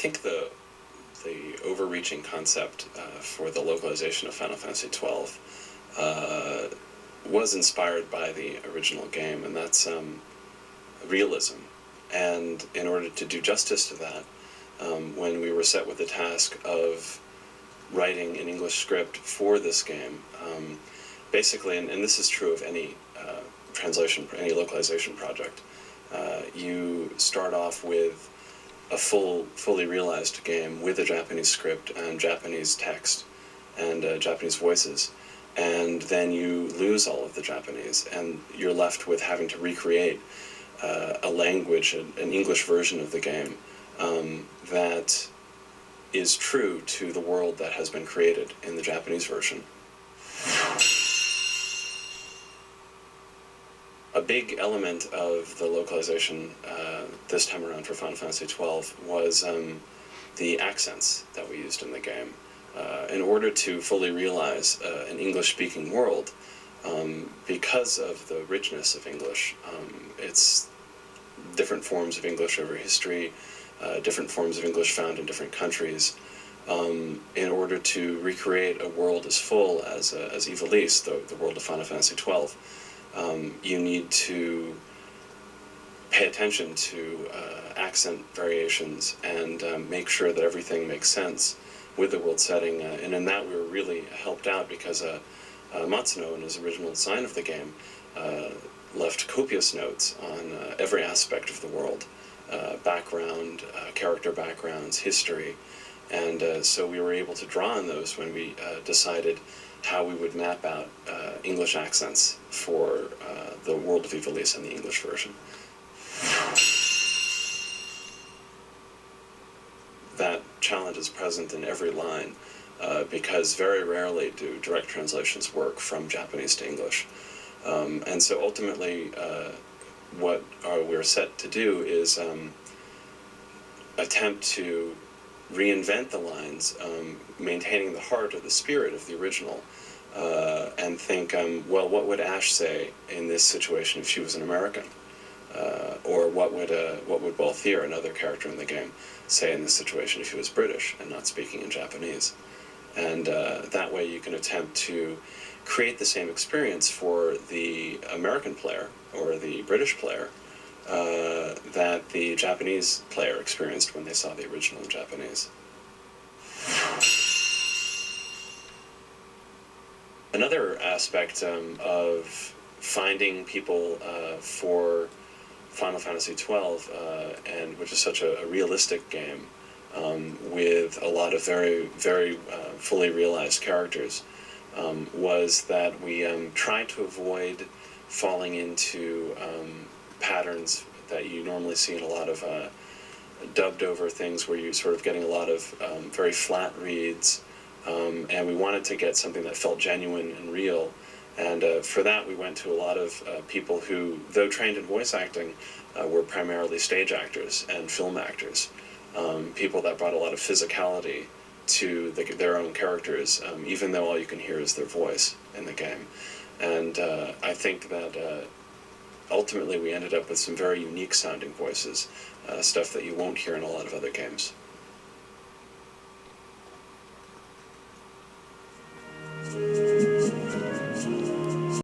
think the overreaching concept for the localization of Final Fantasy XII was inspired by the original game, and that's realism. And in order to do justice to that, when we were set with the task of writing an English script for this game, basically, and this is true of any translation, any localization project, you start off with a fully realized game with a Japanese script and Japanese text and Japanese voices, and then you lose all of the Japanese, and you're left with having to recreate a language, an English version of the game that is true to the world that has been created in the Japanese version. A big element of the localization this time around for Final Fantasy XII was the accents that we used in the game. In order to fully realize an English-speaking world, because of the richness of English, it's different forms of English over history, different forms of English found in different countries. In order to recreate a world as full as Ivalice, the world of Final Fantasy XII, you need to pay attention to accent variations and make sure that everything makes sense with the world setting. And in that we were really helped out because Matsuno, in his original design of the game, left copious notes on every aspect of the world, background, character backgrounds, history, and so we were able to draw on those when we decided how we would map out English accents for the world of Ivalice and the English version. That challenge is present in every line because very rarely do direct translations work from Japanese to English. And so ultimately what we're set to do is attempt to reinvent the lines, maintaining the heart or the spirit of the original, and think, well, what would Ash say in this situation if she was an American? Or what would Balthier, another character in the game, say in this situation if he was British and not speaking in Japanese? And that way you can attempt to create the same experience for the American player or the British player that the Japanese player experienced when they saw the original in Japanese. Another aspect of finding people for Final Fantasy XII, and which is such a realistic game with a lot of very, very fully realized characters, was that we tried to avoid falling into patterns that you normally see in a lot of dubbed over things where you're sort of getting a lot of very flat reads, and we wanted to get something that felt genuine and real. And for that we went to a lot of people who, though trained in voice acting, were primarily stage actors and film actors, people that brought a lot of physicality to their own characters, even though all you can hear is their voice in the game. And I think that ultimately we ended up with some very unique sounding voices, stuff that you won't hear in a lot of other games.